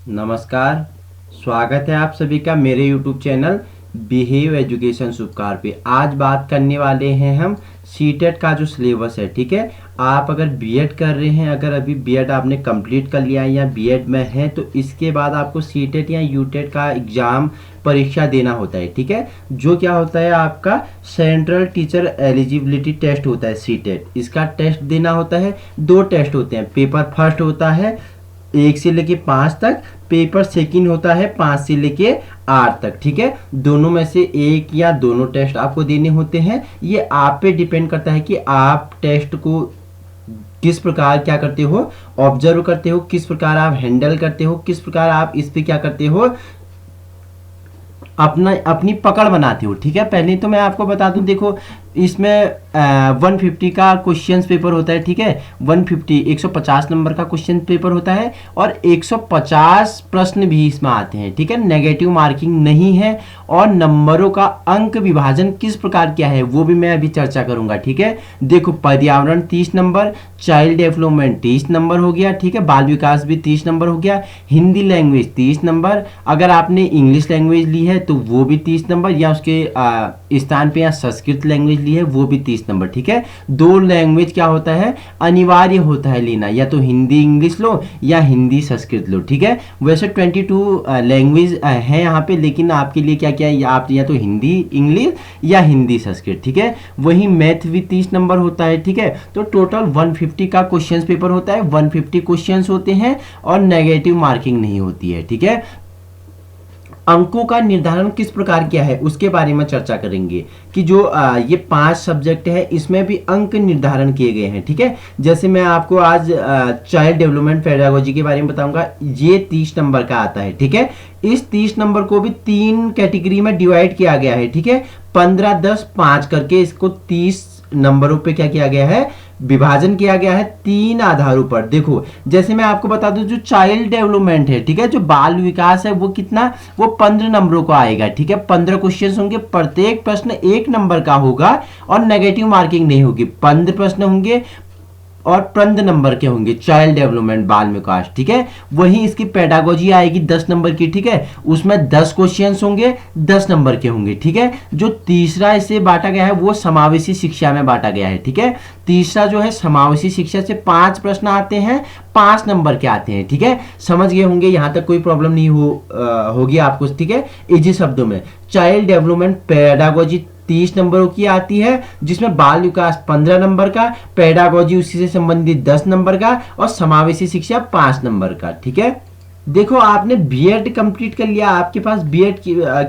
नमस्कार। स्वागत है आप सभी का मेरे YouTube चैनल बिहेव एजुकेशन सुपकार पे। आज बात करने वाले हैं हम सीटेट का जो सिलेबस है। ठीक है, आप अगर बीएड कर रहे हैं, अगर अभी बीएड आपने कंप्लीट कर लिया है या बीएड में है, तो इसके बाद आपको सीटेट या यूटेट का एग्ज़ाम परीक्षा देना होता है। ठीक है, जो क्या होता है आपका सेंट्रल टीचर एलिजिबिलिटी टेस्ट होता है सीटेट। इसका टेस्ट देना होता है। दो टेस्ट होते हैं। पेपर फर्स्ट होता है 1 से लेके 5 तक, पेपर सेकंड होता है 5 से लेके 8 तक। ठीक है, दोनों में से एक या दोनों टेस्ट आपको देने होते हैं। ये आप पे डिपेंड करता है कि आप टेस्ट को किस प्रकार क्या करते हो, ऑब्जर्व करते हो, किस प्रकार आप हैंडल करते हो, किस प्रकार आप इस पे क्या करते हो, अपनी पकड़ बनाते हो। ठीक है, पहले तो मैं आपको बता दूं, देखो इसमें 150 का क्वेश्चन पेपर होता है। ठीक है, 150 नंबर का क्वेश्चन पेपर होता है और 150 प्रश्न भी इसमें आते हैं। ठीक है, नेगेटिव मार्किंग नहीं है और नंबरों का अंक विभाजन किस प्रकार क्या है वो भी मैं अभी चर्चा करूंगा। ठीक है, देखो पर्यावरण 30 नंबर, चाइल्ड डेवलपमेंट 30 नंबर हो गया। ठीक है, बाल विकास भी 30 नंबर हो गया, हिंदी लैंग्वेज 30 नंबर, अगर आपने इंग्लिश लैंग्वेज ली है तो वो भी 30 नंबर, या उसके स्थान पे या संस्कृत लैंग्वेज ली है वो भी 30 नंबर। ठीक है, दो लैंग्वेज क्या होता है, अनिवार्य होता है लेना, या तो हिंदी इंग्लिश लो या हिंदी संस्कृत लो। ठीक है, वैसे 22 लैंग्वेज है यहाँ पे, लेकिन आपके लिए क्या क्या है, आप या तो हिंदी इंग्लिश या हिंदी संस्कृत। ठीक है, वही मैथ भी 30 नंबर होता है। ठीक है, तो टोटल 150 का क्वेश्चन पेपर होता है, 150 क्वेश्चन होते हैं और नेगेटिव मार्किंग नहीं होती है। ठीक है, अंकों का निर्धारण किस प्रकार किया है उसके बारे में चर्चा करेंगे कि जो ये 5 सब्जेक्ट है इसमें भी अंक निर्धारण किए गए हैं। ठीक है, जैसे मैं आपको आज चाइल्ड डेवलपमेंट पेडागोजी के बारे में बताऊंगा, ये 30 नंबर का आता है। ठीक है, इस 30 नंबर को भी 3 कैटेगरी में डिवाइड किया गया है। ठीक है, 15, 10, 5 करके इसको 30 नंबरों पे क्या किया गया है, विभाजन किया गया है 3 आधारों पर। देखो जैसे मैं आपको बता दूं, जो चाइल्ड डेवलपमेंट है, ठीक है, जो बाल विकास है, वो कितना, वो 15 नंबरों का आएगा। ठीक है, 15 क्वेश्चन होंगे, प्रत्येक प्रश्न 1 नंबर का होगा और नेगेटिव मार्किंग नहीं होगी। 15 प्रश्न होंगे और 15 नंबर के होंगे, चाइल्ड डेवलपमेंट बाल विकास। ठीक है, वहीं इसकी पेडागोजी आएगी 10 नंबर की। ठीक है, उसमें 10 क्वेश्चंस होंगे, 10 नंबर के होंगे। ठीक है, जो तीसरा इसे बांटा गया है वो समावेशी शिक्षा में बांटा गया है। ठीक है, तीसरा जो है समावेशी शिक्षा से 5 प्रश्न आते हैं, 5 नंबर के आते हैं। ठीक है, समझ गए होंगे, यहां तक कोई प्रॉब्लम नहीं होगी आपको। ठीक है, इजी शब्दों में चाइल्ड डेवलपमेंट पेडागोजी 30 नंबरों की आती है, जिसमें बाल विकास 15 नंबर का, पेडागोजी उसी से संबंधित 10 नंबर का और समावेशी शिक्षा 5 नंबर का। ठीक है, देखो आपने बीएड कंप्लीट कर लिया, आपके पास बीएड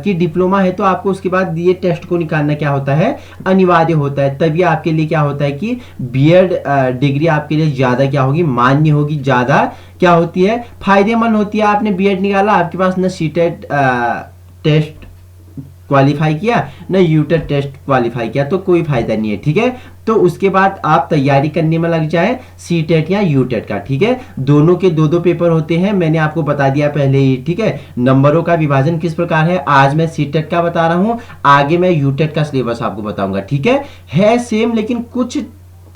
की डिप्लोमा है, तो आपको उसके बाद ये टेस्ट को निकालना क्या होता है, अनिवार्य होता है। तभी आपके लिए क्या होता है कि बीएड डिग्री आपके लिए ज्यादा क्या होगी, मान्य होगी, ज्यादा क्या होती है, फायदेमंद होती है। आपने बीएड निकाला, आपके पास न सीटेट टेस्ट क्वालिफाई किया ना यूटेट टेस्ट क्वालिफाई किया, तो कोई फायदा नहीं है। ठीक है, तो उसके बाद आप तैयारी करने में लग जाए सीटेट या यूटेट का। ठीक है, दोनों के दो सेम होते हैं, मैंने आपको बता दिया पहले ही। ठीक है, नंबरों का विभाजन किस प्रकार है, आज मैं सीटेट का बता रहा हूं, आगे मैं यूटेट का सिलेबस आपको बताऊंगा। ठीक है सेम, लेकिन कुछ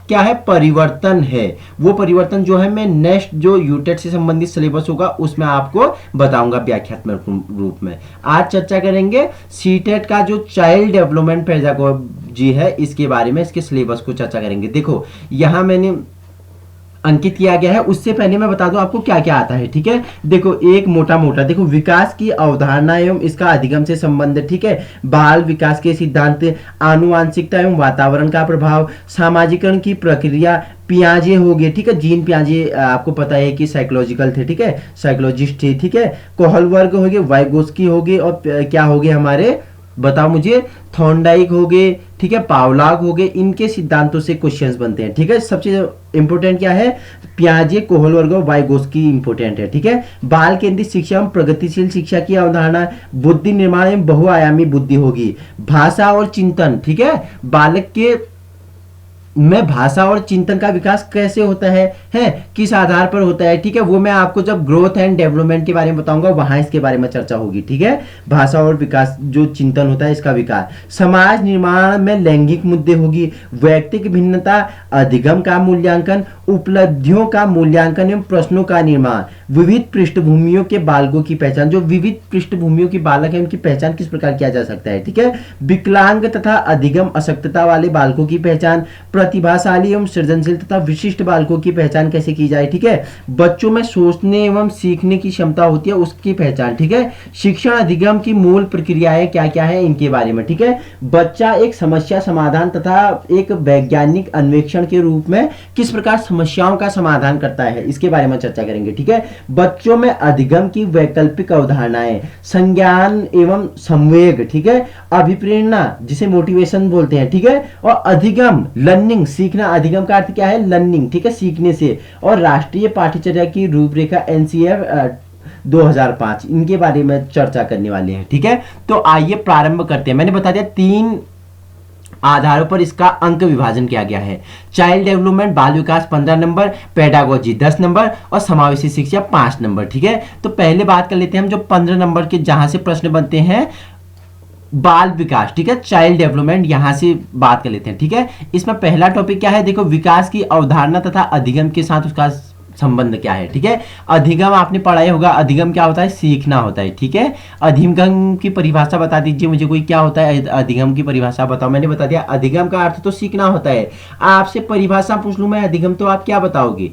क्या है, परिवर्तन है। वो परिवर्तन जो है मैं नेक्स्ट जो यूटेट से संबंधित सिलेबस होगा उसमें आपको बताऊंगा व्याख्यात्मक रूप में। आज चर्चा करेंगे सीटेट का जो चाइल्ड डेवलपमेंट पेडागोजी है इसके बारे में, इसके सिलेबस को चर्चा करेंगे। देखो यहां मैंने अंकित किया गया है, उससे पहले मैं बता दूं आपको क्या क्या आता है। ठीक है, देखो एक मोटा मोटा देखो, विकास की अवधारणा एवं इसका अधिगम से संबंध। ठीक है, बाल विकास के सिद्धांत, आनुवांशिकता एवं वातावरण का प्रभाव, सामाजिकरण की प्रक्रिया, पियाजे हो गए। ठीक है, जीन पियाजे आपको पता है कि साइकोलॉजिकल थे। ठीक है, साइकोलॉजिस्ट थे। ठीक है, कोहलवर्ग हो गए, वाइगोस्की हो गए, और क्या हो गए हमारे, बताओ मुझे, थॉर्नडाइक हो गए। ठीक है, पावलाग हो गए, इनके सिद्धांतों से क्वेश्चंस बनते हैं। ठीक है, सबसे इंपोर्टेंट क्या है, पियाजे, कोहलवर्ग और वाइगोस्की इंपोर्टेंट है। ठीक है, बाल केंद्रित शिक्षा एवं प्रगतिशील शिक्षा की अवधारणा, बुद्धि निर्माण एवं बहुआयामी बुद्धि होगी, भाषा और चिंतन। ठीक है, बालक के में भाषा और चिंतन का विकास कैसे होता है किस आधार पर होता है। ठीक है, वो मैं आपको जब ग्रोथ एंड डेवलपमेंट के बारे में बताऊंगा वहां इसके बारे में चर्चा होगी। ठीक है, भाषा और विकास जो चिंतन होता है इसका विकास, समाज निर्माण में लैंगिक मुद्दे होगी, व्यक्तिक भिन्नता, अधिगम का मूल्यांकन, उपलब्धियों का मूल्यांकन एवं प्रश्नों का निर्माण, विविध पृष्ठभूमियों के बालकों की पहचान, जो विविध पृष्ठभूमियों की बालक है उनकी पहचान किस प्रकार किया जा सकता है, ठीक है। विकलांग तथा अधिगम अशक्तता वाले बालकों की पहचान, प्रतिभाशाली एवं सृजनशील तथा विशिष्ट बालकों की पहचान कैसे की जाए, ठीक है। बच्चों में सोचने एवं सीखने की क्षमता होती है उसकी पहचान, ठीक है। शिक्षण अधिगम की मूल प्रक्रियाएं क्या क्या है इनके बारे में, ठीक है। बच्चा एक समस्या समाधान तथा एक वैज्ञानिक अन्वेषण के रूप में किस प्रकार समस्याओं का समाधान करता है, इसके बारे में चर्चा करेंगे, ठीक है। बच्चों में अधिगम की वैकल्पिक अवधारणाएं, संज्ञान एवं संवेग, ठीक है। अभिप्रेरणा जिसे मोटिवेशन बोलते हैं, ठीक है। और अधिगम लर्निंग सीखना, अधिगम का अर्थ क्या है, लर्निंग, ठीक है, सीखने से। और राष्ट्रीय पाठ्यचर्या की रूपरेखा एनसीईआरटी 2005 इनके बारे में चर्चा करने वाले हैं, ठीक है। तो आइए प्रारंभ करते हैं। मैंने बता दिया 3 आधारों पर इसका अंक विभाजन किया गया है। चाइल्ड डेवलपमेंट बाल विकास 15 नंबर, पेडागोजी 10 नंबर और समावेशी शिक्षा 5 नंबर, ठीक है। तो पहले बात कर लेते हैं हम जो 15 नंबर के जहां से प्रश्न बनते हैं, बाल विकास, ठीक है, चाइल्ड डेवलपमेंट, यहां से बात कर लेते हैं, ठीक है। इसमें पहला टॉपिक क्या है, देखो विकास की अवधारणा तथा अधिगम के साथ उसका संबंध क्या है, ठीक है। अधिगम आपने पढ़ा ही होगा, अधिगम क्या होता है, सीखना होता है, ठीक है। अधिगम की परिभाषा बता दीजिए मुझे कोई, क्या होता है अधिगम की परिभाषा बताओ। मैंने बता दिया अधिगम का अर्थ तो सीखना होता है। आपसे परिभाषा पूछ लूं मैं अधिगम, तो आप क्या बताओगे।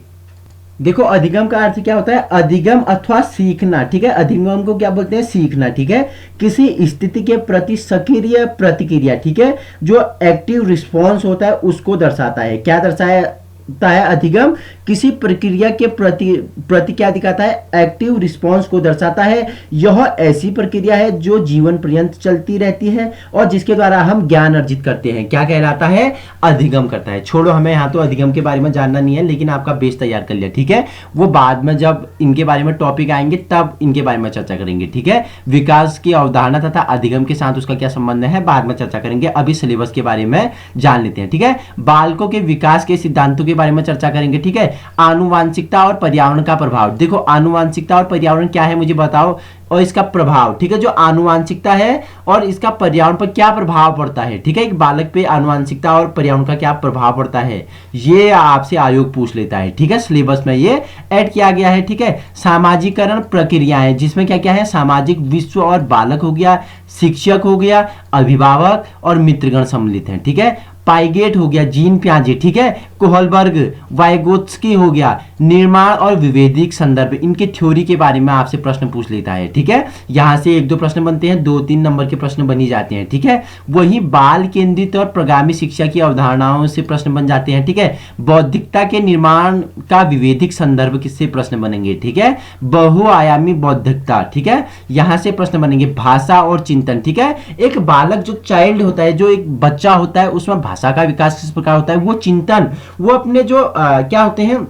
देखो अधिगम का अर्थ क्या होता है, अधिगम अथवा सीखना, ठीक है। अधिगम को क्या बोलते हैं, सीखना, ठीक है। किसी स्थिति के प्रति सक्रिय प्रतिक्रिया, ठीक है, जो एक्टिव रिस्पॉन्स होता है उसको दर्शाता है। क्या दर्शाता है अधिगम, किसी प्रक्रिया के प्रति क्या दिखाता है, एक्टिव रिस्पॉन्स को दर्शाता है। यह ऐसी प्रक्रिया है जो जीवन पर्यंत चलती रहती है और जिसके द्वारा हम ज्ञान अर्जित करते हैं। क्या कहलाता है, अधिगम करता है। छोड़ो, हमें यहाँ तो अधिगम के बारे में जानना नहीं है, लेकिन आपका बेस तैयार कर लिया, ठीक है। वो बाद में जब इनके बारे में टॉपिक आएंगे तब इनके बारे में चर्चा करेंगे, ठीक है। विकास की अवधारणा तथा अधिगम के साथ उसका क्या संबंध है बाद में चर्चा करेंगे। अभी सिलेबस के बारे में जान लेते हैं, ठीक है। बालकों के विकास के सिद्धांतों के बारे में चर्चा करेंगे, ठीक है। आनुवांशिकता और पर्यावरण का प्रभाव, देखो आनुवांशिकता और पर्यावरण क्या है मुझे बताओ, और इसका प्रभाव, ठीक है। जो आनुवांशिकता है और इसका पर्यावरण पर क्या प्रभाव पड़ता है, ठीक है। एक बालक पे आनुवांशिकता और पर्यावरण का क्या प्रभाव पड़ता है, ये आपसे आयोग पूछ लेता है, ठीक है। सिलेबस में ये ऐड किया गया है, ठीक है। सामाजिकरण प्रक्रियाएं, जिसमें क्या क्या है, सामाजिक विश्व और बालक हो गया, शिक्षक हो गया, अभिभावक और मित्रगण सम्मिलित हैं, ठीक है। पाइगेट हो गया, जीन पियाजे, ठीक है, कोहलबर्ग, वाइगोत्स्की हो गया, निर्माण और विभेदिक संदर्भ, इनके थ्योरी के बारे में आपसे प्रश्न पूछ लेता है, ठीक है। यहां से 1-2 प्रश्न बनते हैं, 2-3 नंबर के प्रश्न बनी जाते हैं, ठीक है। वही बाल केंद्रित और प्रगामी शिक्षा की अवधारणाओं से प्रश्न बन जाते हैं, ठीक है। बौद्धिकता के निर्माण का विभेदिक संदर्भ किससे प्रश्न बनेंगे, ठीक है। बहुआयामी बौद्धिकता, ठीक है, यहां से प्रश्न बनेंगे। भाषा और चिंतन, ठीक है। एक बालक जो चाइल्ड होता है, जो एक बच्चा होता है, उसमें भाषा का विकास किस प्रकार होता है, वो चिंतन, वो अपने जो क्या होते हैं,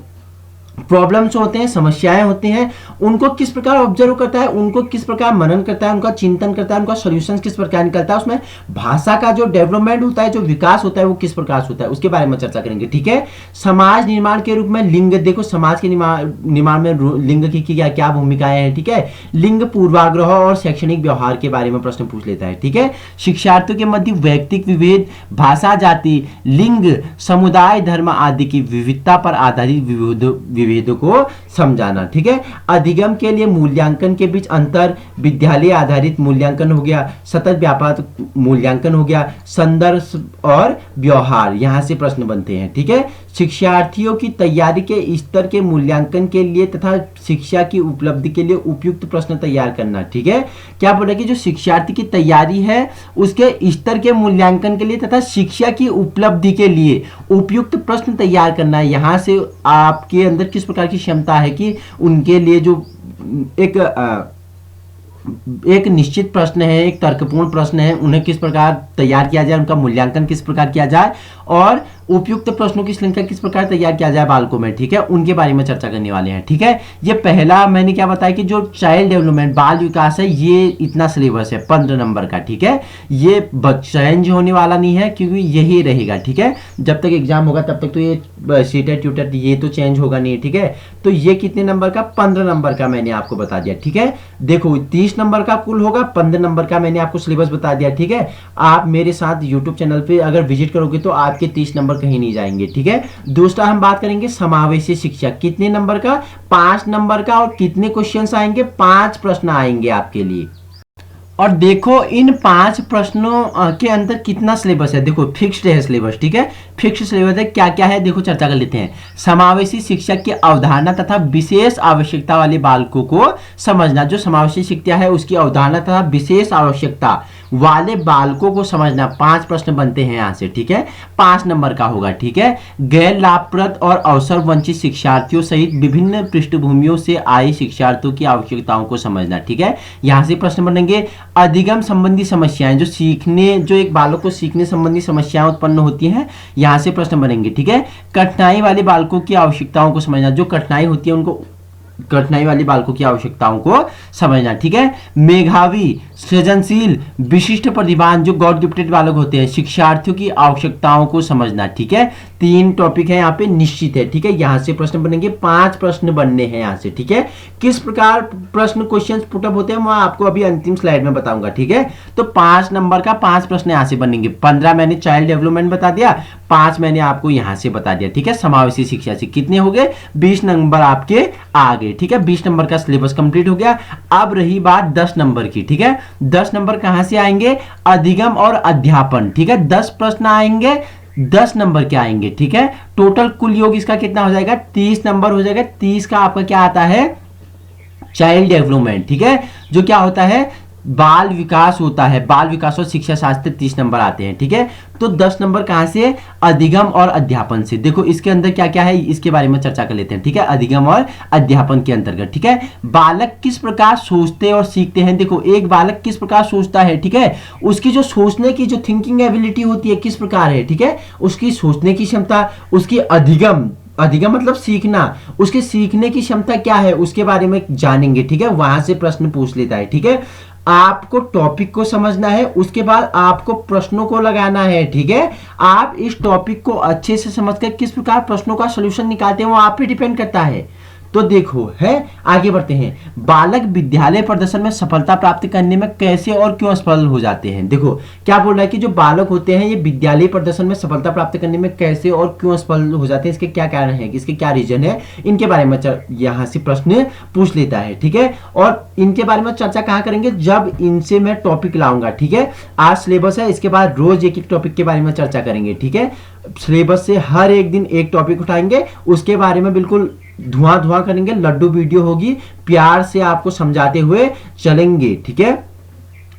प्रॉब्लम्स होते हैं, समस्याएं होती हैं, उनको किस प्रकार ऑब्जर्व करता है, उनको किस प्रकार मनन करता है, उनका चिंतन करता है, उनका सॉल्यूशंस किस प्रकार निकलता है, उसमें भाषा का जो डेवलपमेंट होता है, जो विकास होता है, वो किस प्रकार से होता है, उसके बारे में चर्चा करेंगे, ठीक है। समाज निर्माण के रूप में लिंग, देखो समाज के निर्माण में लिंग की क्या भूमिकाएं हैं, ठीक है। लिंग पूर्वाग्रह और शैक्षणिक व्यवहार के बारे में प्रश्न पूछ लेता है, ठीक है। शिक्षार्थियों के मध्य वैयक्तिक विभेद, भाषा, जाति, लिंग, समुदाय, धर्म आदि की विविधता पर आधारित विभेदों को समझाना, ठीक है। अधिगम के लिए मूल्यांकन के बीच अंतर, विद्यालय आधारित मूल्यांकन हो गया, सतत व्यापक मूल्यांकन हो गया, संदर्भ और व्यवहार, यहां से प्रश्न बनते हैं, ठीक है। शिक्षार्थियों की तैयारी के स्तर के मूल्यांकन के लिए तथा शिक्षा की उपलब्धि के लिए उपयुक्त प्रश्न तैयार करना, ठीक है। क्या बोला कि जो शिक्षार्थी की तैयारी है उसके स्तर के मूल्यांकन के लिए तथा शिक्षा की उपलब्धि के लिए उपयुक्त प्रश्न तैयार करना है। यहां से आपके अंदर किस प्रकार की क्षमता है कि उनके लिए जो एक निश्चित प्रश्न है, एक तर्कपूर्ण प्रश्न है, उन्हें किस प्रकार तैयार किया जाए, उनका मूल्यांकन किस प्रकार किया जाए और उपयुक्त प्रश्नों की श्रृंखला किस प्रकार तैयार किया जाए बालकों में, ठीक है, उनके बारे में चर्चा करने वाले हैं, ठीक है। ये पहला मैंने क्या बताया कि जो चाइल्ड डेवलपमेंट बाल विकास है, ये इतना सिलेबस है 15 नंबर का, ठीक है। ये चेंज होने वाला नहीं है क्योंकि यही रहेगा, ठीक है। जब तक एग्जाम होगा तब तक तो ये सीटेट ट्यूटर ये तो चेंज होगा नहीं, ठीक है। तो ये कितने नंबर का, 15 नंबर का मैंने आपको बता दिया, ठीक है। देखो 30 नंबर का कुल होगा, 15 नंबर का मैंने आपको सिलेबस बता दिया, ठीक है। आप मेरे साथ यूट्यूब चैनल पे अगर विजिट करोगे तो आपके 30 नंबर नंबर कहीं नहीं जाएंगे, ठीक है। दूसरा हम बात करेंगे समावेशी शिक्षा, कितने नंबर का, 5 नंबर का, और कितने क्वेश्चंस आएंगे, 5 प्रश्न आएंगे आपके लिए। और देखो इन 5 प्रश्नों के अंदर कितना सिलेबस है, देखो फिक्स्ड है सिलेबस, ठीक है। फिक्स्ड सिलेबस है, क्या क्या है देखो चर्चा कर लेते हैं। समावेशी शिक्षा की अवधारणा तथा विशेष आवश्यकता वाले बालकों को समझना, जो समावेशी शिक्षा है उसकी अवधारणा तथा विशेष आवश्यकता वाले बालकों को समझना, 5 प्रश्न बनते हैं यहाँ से, ठीक है। 5 नंबर का होगा, ठीक है। गैर लाभप्रद और अवसर वंचित शिक्षार्थियों सहित विभिन्न पृष्ठभूमियों से आए शिक्षार्थियों की आवश्यकताओं को समझना, ठीक है। यहाँ से प्रश्न बनेंगे अधिगम संबंधी समस्याएं, जो एक बालक को सीखने संबंधी समस्याएं उत्पन्न होती हैं, यहां से प्रश्न बनेंगे, ठीक है। कठिनाई वाले बालकों की आवश्यकताओं को समझना, जो कठिनाई होती है उनको, कठिनाई वाले बालकों की आवश्यकताओं को समझना, ठीक है। मेधावी, सृजनशील, विशिष्ट प्रतिभावान, जो गॉड गिफ्टेड बालक होते हैं, शिक्षार्थियों की आवश्यकताओं को समझना, ठीक है। 3 टॉपिक है यहाँ पे निश्चित है, ठीक है। यहाँ से प्रश्न बनेंगे, 5 प्रश्न बनने हैं यहाँ से, ठीक है। किस प्रकार प्रश्न क्वेश्चन पुटअप होते हैं मैं आपको अभी अंतिम स्लाइड में बताऊंगा, ठीक है। तो 5 नंबर का 5 प्रश्न यहाँ से बनेंगे। 15 मैंने चाइल्ड डेवलपमेंट बता दिया, 5 मैंने आपको यहाँ से बता दिया, ठीक है। समावेशी शिक्षा से कितने हो गए, 20 नंबर आपके आ गए, ठीक है। 20 नंबर का सिलेबस कंप्लीट हो गया। अब रही बात 10 नंबर की, ठीक है। 10 नंबर कहां से आएंगे, अधिगम और अध्यापन, ठीक है। 10 प्रश्न आएंगे, 10 नंबर के आएंगे, ठीक है। टोटल कुल योग इसका कितना हो जाएगा, 30 नंबर हो जाएगा। 30 का आपका क्या आता है, चाइल्ड डेवलपमेंट, ठीक है, जो क्या होता है, बाल विकास होता है। बाल विकास और शिक्षा शास्त्र 30 नंबर आते हैं, ठीक है। तो 10 नंबर कहां से, अधिगम और अध्यापन से। देखो इसके अंदर क्या क्या है इसके बारे में चर्चा कर लेते हैं, ठीक है। अधिगम और अध्यापन के अंतर्गत, ठीक है। बालक किस प्रकार सोचते और सीखते हैं, देखो एक बालक किस प्रकार सोचता है, ठीक है, उसकी जो सोचने की जो थिंकिंग एबिलिटी होती है किस प्रकार है, ठीक है, उसकी सोचने की क्षमता, उसकी अधिगम मतलब सीखना, उसके सीखने की क्षमता क्या है उसके बारे में जानेंगे, ठीक है। वहां से प्रश्न पूछ लेता है, ठीक है। आपको टॉपिक को समझना है, उसके बाद आपको प्रश्नों को लगाना है, ठीक है। आप इस टॉपिक को अच्छे से समझकर किस प्रकार प्रश्नों का सलूशन निकालते हैं वो आप पे डिपेंड करता है। तो देखो है, आगे बढ़ते हैं। बालक विद्यालय प्रदर्शन में सफलता प्राप्त करने में कैसे और क्यों असफल हो जाते हैं। देखो क्या बोल रहा है कि जो बालक होते हैं ये विद्यालय प्रदर्शन में सफलता प्राप्त करने में कैसे और क्यों असफल हो जाते हैं, इसके क्या कारण है, इसके क्या रीजन है, इनके बारे में यहाँ से प्रश्न पूछ लेता है, ठीक है। और इनके बारे में चर्चा कहाँ करेंगे, जब इनसे मैं टॉपिक लाऊंगा, ठीक है। आज सिलेबस है, इसके बाद रोज एक एक टॉपिक के बारे में चर्चा करेंगे, ठीक है। सिलेबस से हर एक दिन एक टॉपिक उठाएंगे, उसके बारे में बिल्कुल धुआं करेंगे, लड्डू वीडियो होगी, प्यार से आपको समझाते हुए चलेंगे, ठीक है।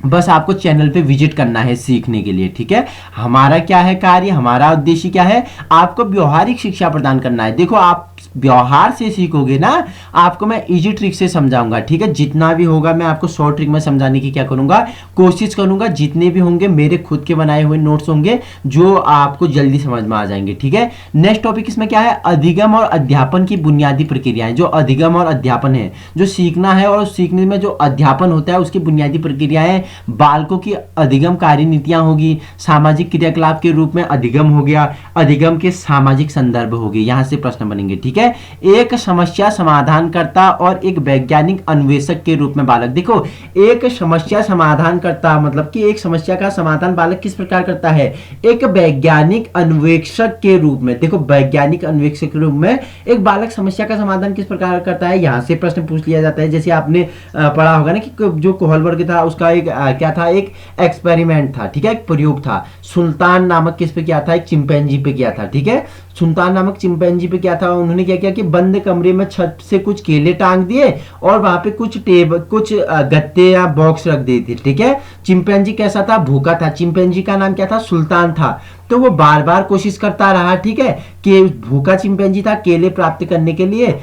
बस आपको चैनल पे विजिट करना है सीखने के लिए, ठीक है। हमारा क्या है कार्य, हमारा उद्देश्य क्या है, आपको व्यवहारिक शिक्षा प्रदान करना है। देखो आप व्यवहार से सीखोगे ना, आपको मैं इजी ट्रिक से समझाऊंगा, ठीक है। जितना भी होगा मैं आपको शॉर्ट ट्रिक में समझाने की क्या करूंगा, कोशिश करूंगा। जितने भी होंगे मेरे खुद के बनाए हुए नोट्स होंगे जो आपको जल्दी समझ में आ जाएंगे, ठीक है। नेक्स्ट टॉपिक इसमें क्या है, अधिगम और अध्यापन की बुनियादी प्रक्रियाएं। जो अधिगम और अध्यापन है, जो सीखना है और सीखने में जो अध्यापन होता है उसकी बुनियादी प्रक्रियाएं, बालकों की अधिगम कार्य नीतियां होगी, सामाजिक क्रियाकलाप के रूप में अधिगम हो गया, अधिगम के सामाजिक संदर्भ हो गए, यहां से प्रश्न बनेंगे, ठीक है। एक समस्या समाधानकर्ता और एक वैज्ञानिक अन्वेषक के रूप में बालक, देखो एक समस्या समाधानकर्ता मतलब कि एक समस्या का समाधान बालक किस प्रकार करता है, एक वैज्ञानिक अन्वेषक के रूप में। देखो वैज्ञानिक अन्वेषक के रूप में एक बालक समस्या का समाधान किस प्रकार करता है, यहां से प्रश्न पूछ लिया जाता है। जैसे आपने पढ़ा होगा ना कि जो कोहलबर्ग था उसका एक क्या था, एक एक्सपेरिमेंट था, ठीक है, एक प्रयोग था। सुल्तान नामक किस पे किया था, एक चिंपैंजी पे किया था, ठीक है। सुल्तान नामक चिंपैंजी पे क्या था, उन्होंने क्या किया कि बंद कमरे में छत से कुछ केले टांग दिए और वहां पे कुछ गत्ते या बॉक्स रख दिए थे, ठीक है। चिंपैंजी कैसा था, भूखा था। चिंपैंजी का नाम क्या था, सुल्तान था। तो वो बार बार कोशिश करता रहा, ठीक है, कि भूखा चिंपैंजी था केले प्राप्त करने के लिए,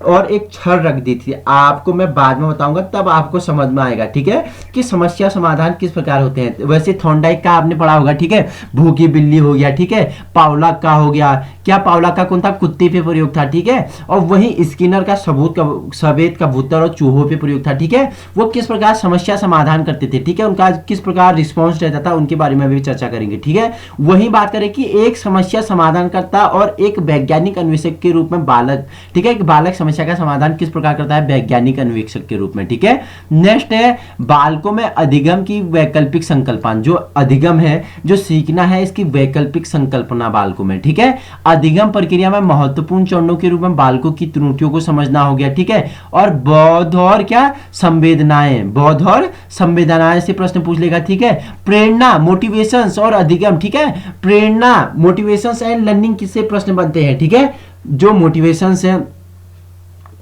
और एक छड़ रख दी थी। आपको मैं बाद में बताऊंगा, तब आपको समझ में आएगा, ठीक है, कि समस्या समाधान किस प्रकार होते हैं। वैसे थॉर्नडाइक का आपने पढ़ा होगा, ठीक है, भूखी बिल्ली हो गया, ठीक है, पावलक का हो गया, क्या पावला का कौन था, कुत्ते पे प्रयोग था, ठीक है। और वही स्किनर का सफेद कबूतर और चूहों पे प्रयोग था, ठीक है। वो किस प्रकार समस्या समाधान करते थे, ठीक है, उनका किस प्रकार रिस्पॉन्स रहता था, उनके बारे में भी चर्चा करेंगे, ठीक है। वही बात करें कि एक समस्या समाधान करता और एक वैज्ञानिक अन्वेषक के रूप में बालक, ठीक है, एक बालक समस्या का समाधान किस प्रकार करता है, वैज्ञानिक अन्वेषक के रूप में, ठीक है। नेक्स्ट है बालकों में अधिगम की वैकल्पिक संकल्पना, जो अधिगम है, जो सीखना है, इसकी वैकल्पिक संकल्पना बालकों में, ठीक है। अधिगम प्रक्रिया में महत्वपूर्ण चरणों के रूप में बालकों की त्रुटियों को समझना हो गया, ठीक है। और बौद्ध और क्या संवेदनाएं, बौद्ध और संवेदनाएं से प्रश्न पूछ लेगा, ठीक है। प्रेरणा मोटिवेशंस और अधिगम, ठीक है, प्रेरणा मोटिवेशंस एंड लर्निंग किससे प्रश्न बनते हैं, ठीक है, जो मोटिवेशंस है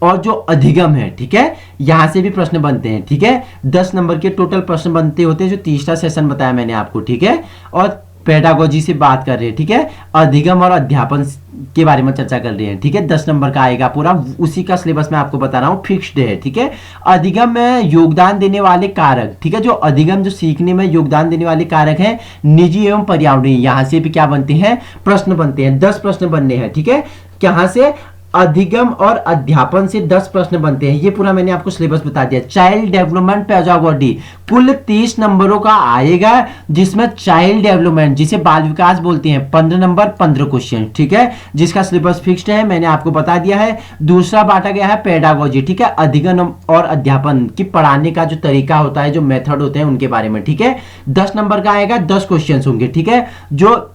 और जो अधिगम है, ठीक है, यहां से भी प्रश्न बनते हैं, ठीक है। 10 नंबर के टोटल प्रश्न बनते होते हैं, जो तीसरा सेशन बताया मैंने आपको, ठीक है। और पेडागोजी से बात कर रहे हैं, ठीक है, अधिगम और अध्यापन के बारे में चर्चा कर रहे हैं, ठीक है। 10 नंबर का आएगा पूरा, उसी का सिलेबस मैं आपको बता रहा हूं, फिक्स्ड है, ठीक है। अधिगम में योगदान देने वाले कारक, ठीक है, जो अधिगम जो सीखने में योगदान देने वाले कारक हैं, निजी एवं पर्यावरणीय, यहां से भी क्या बनते हैं, प्रश्न बनते हैं। 10 प्रश्न बनने हैं, ठीक है। कहां से, अधिगम और अध्यापन से 10 प्रश्न बनते हैं, ये पूरा मैंने आपको सिलेबस बता दिया। चाइल्ड डेवलपमेंट पेडागोजी कुल 30 नंबरों का आएगा, जिसमें चाइल्ड डेवलपमेंट, जिसे बाल विकास बोलते हैं, 15 नंबर 15 क्वेश्चन, ठीक है, जिसका सिलेबस फिक्स्ड है, मैंने आपको बता दिया है। दूसरा बांटा गया है पेडागोजी, ठीक है, अधिगम और अध्यापन की पढ़ाने का जो तरीका होता है, जो मेथड होते हैं, उनके बारे में, ठीक है। 10 नंबर का आएगा, 10 क्वेश्चन होंगे, ठीक है। जो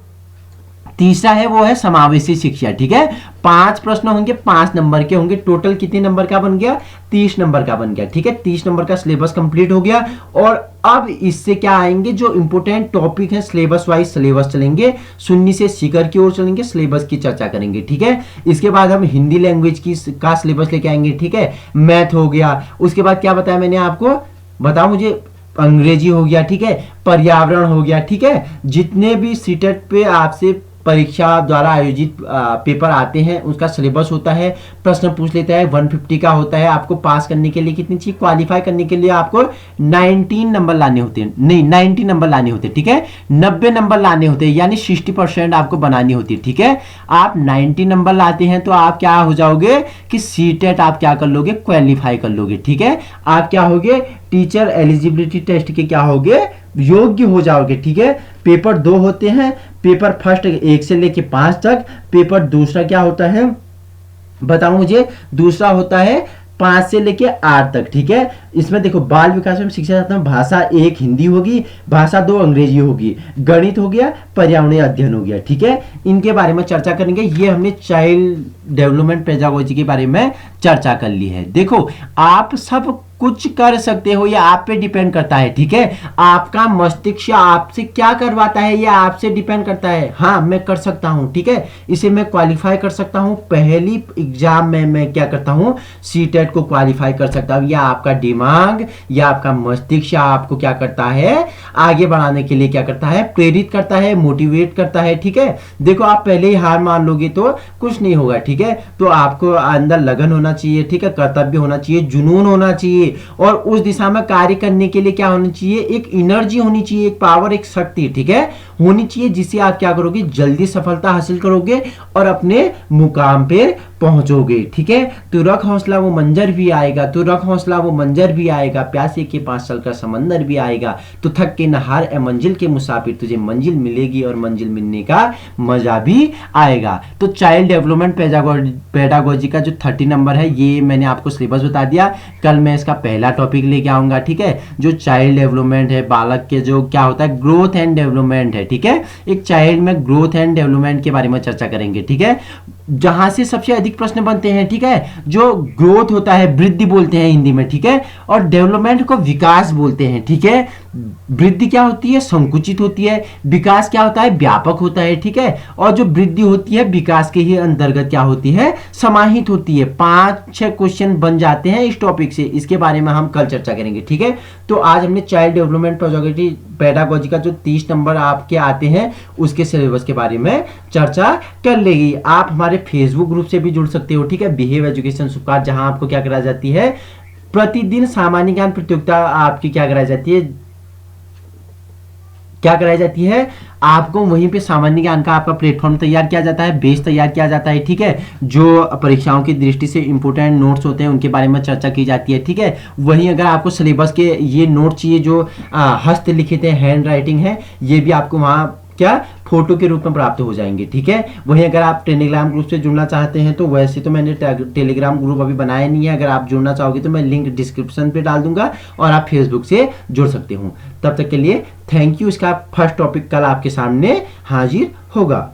तीसरा है वो है समावेशी शिक्षा, ठीक है। 5 प्रश्न होंगे, 5 नंबर के होंगे, टोटल कितने नंबर का बन गया, 30 नंबर का बन गया, ठीक है। 30 नंबर का सिलेबस कंप्लीट हो गया। और अब इससे क्या आएंगे, जो इंपोर्टेंट टॉपिक है सिलेबस वाइज सिलेबस चलेंगे, शून्य से सीकर की ओर चलेंगे, सिलेबस की चर्चा करेंगे, ठीक है। इसके बाद हम हिंदी लैंग्वेज की का सिलेबस लेके आएंगे, ठीक है। मैथ हो गया, उसके बाद क्या बताया मैंने आपको, बताओ मुझे, अंग्रेजी हो गया, ठीक है, पर्यावरण हो गया, ठीक है। जितने भी सीटेट पे आपसे परीक्षा द्वारा आयोजित पेपर आते हैं, उसका सिलेबस होता है, प्रश्न पूछ लेता है, 150 का होता है। आपको पास करने के लिए कितनी चाहिए, क्वालिफाई करने के लिए आपको 19 नंबर लाने होते हैं, नहीं 90 नंबर लाने होते हैं, ठीक है। 90 नंबर लाने होते हैं, यानी 60% आपको बनानी होती है, ठीक है। आप 90 नंबर लाते हैं तो आप क्या हो जाओगे कि सीटेट आप क्या कर लोगे, क्वालिफाई कर लोगे, ठीक है। आप क्या होगे, टीचर एलिजिबिलिटी टेस्ट के क्या होगे, योग्य हो जाओगे, ठीक है। पेपर 2 होते हैं, पेपर फर्स्ट 1 से लेके 5 तक, पेपर दूसरा क्या होता है बताओ मुझे, दूसरा होता है 5 से लेके 8 तक, ठीक है। इसमें देखो बाल विकास में शिक्षा शास्त्र में भाषा 1 हिंदी होगी, भाषा 2 अंग्रेजी होगी, गणित हो गया, पर्यावरणीय अध्ययन हो गया, ठीक है। इनके बारे में चर्चा करेंगे। ये हमने चाइल्ड डेवलपमेंट पेडागोजी के बारे में चर्चा कर ली है। देखो आप सब कुछ कर सकते हो, ये आप पे डिपेंड करता है, ठीक है। आपका मस्तिष्क आपसे क्या करवाता है, ये आपसे डिपेंड करता है। हाँ मैं कर सकता हूँ, ठीक है, इसे मैं क्वालिफाई कर सकता हूँ, पहली एग्जाम में मैं क्या करता हूँ, सीटेट को क्वालिफाई कर सकता हूँ। या आपका दिमाग या आपका मस्तिष्क आपको क्या करता है, आगे बढ़ाने के लिए क्या करता है, प्रेरित करता है, मोटिवेट करता है, ठीक है। देखो आप पहले ही हार मान लोगे तो कुछ नहीं होगा, ठीक है। तो आपको अंदर लगन होना चाहिए, ठीक है, कर्तव्य होना चाहिए, जुनून होना चाहिए, और उस दिशा में कार्य करने के लिए क्या होना चाहिए, एक एनर्जी होनी चाहिए, एक पावर, एक शक्ति, ठीक है, होनी चाहिए, जिससे आप क्या करोगे, जल्दी सफलता हासिल करोगे और अपने मुकाम पे पहुंचोगे, ठीक है। तो रख हौसला वो मंजर भी आएगा, तो रख हौसला वो मंजर भी आएगा, प्यासे के पास चलकर समंदर भी आएगा, तो थक के नहार ए मंजिल के मुसाफिर, तुझे मंजिल मिलेगी और मंजिल मिलने का मजा भी आएगा। तो चाइल्ड डेवलपमेंट पेडागोजी का जो 30 नंबर है, ये मैंने आपको सिलेबस बता दिया। कल मैं इसका पहला टॉपिक लेके आऊंगा, ठीक है, जो चाइल्ड डेवलपमेंट है, बालक के जो क्या होता है, ग्रोथ एंड डेवलपमेंट है, ठीक है। एक चाइल्ड में ग्रोथ एंड डेवलपमेंट के बारे में चर्चा करेंगे, ठीक है, जहां से सबसे अधिक प्रश्न बनते हैं, ठीक है। जो ग्रोथ होता है वृद्धि बोलते हैं हिंदी में, ठीक है, और डेवलपमेंट को विकास बोलते हैं, ठीक है। वृद्धि क्या होती है, संकुचित होती है, विकास क्या होता है, व्यापक होता है, ठीक है। और जो वृद्धि होती है विकास के ही अंतर्गत क्या होती है, समाहित होती है। 5-6 क्वेश्चन बन जाते हैं इस टॉपिक से, इसके बारे में हम कल चर्चा करेंगे, ठीक है। तो आज हमने चाइल्ड डेवलपमेंट पेडागोजी का जो 30 नंबर आपके आते हैं, उसके सिलेबस के बारे में चर्चा कर लेगी। आप हमारे फेसबुक ग्रुप से भी जुड़ सकते हो, ठीक है, बिहेव एजुकेशन सुपकार, जहां आपको क्या कराई जाती है, प्रतिदिन सामान्य ज्ञान प्रतियोगिता आपकी क्या कराई जाती है, क्या कराई जाती है, आपको वहीं पे सामान्य ज्ञान का आपका प्लेटफॉर्म तैयार किया जाता है, बेस तैयार किया जाता है, ठीक है। जो परीक्षाओं की दृष्टि से इंपोर्टेंट नोट्स होते हैं उनके बारे में चर्चा की जाती है, ठीक है। वहीं अगर आपको सिलेबस के ये नोट चाहिए जो हस्तलिखित है, हैंड राइटिंग है, ये भी आपको वहाँ क्या फोटो के रूप में प्राप्त हो जाएंगे, ठीक है। वहीं अगर आप टेलीग्राम ग्रुप से जुड़ना चाहते हैं तो वैसे तो मैंने टेलीग्राम ग्रुप अभी बनाया नहीं है, अगर आप जुड़ना चाहोगे तो मैं लिंक डिस्क्रिप्शन पे डाल दूंगा और आप फेसबुक से जुड़ सकते हो। तब तक के लिए थैंक यू। इसका फर्स्ट टॉपिक कल आपके सामने हाजिर होगा।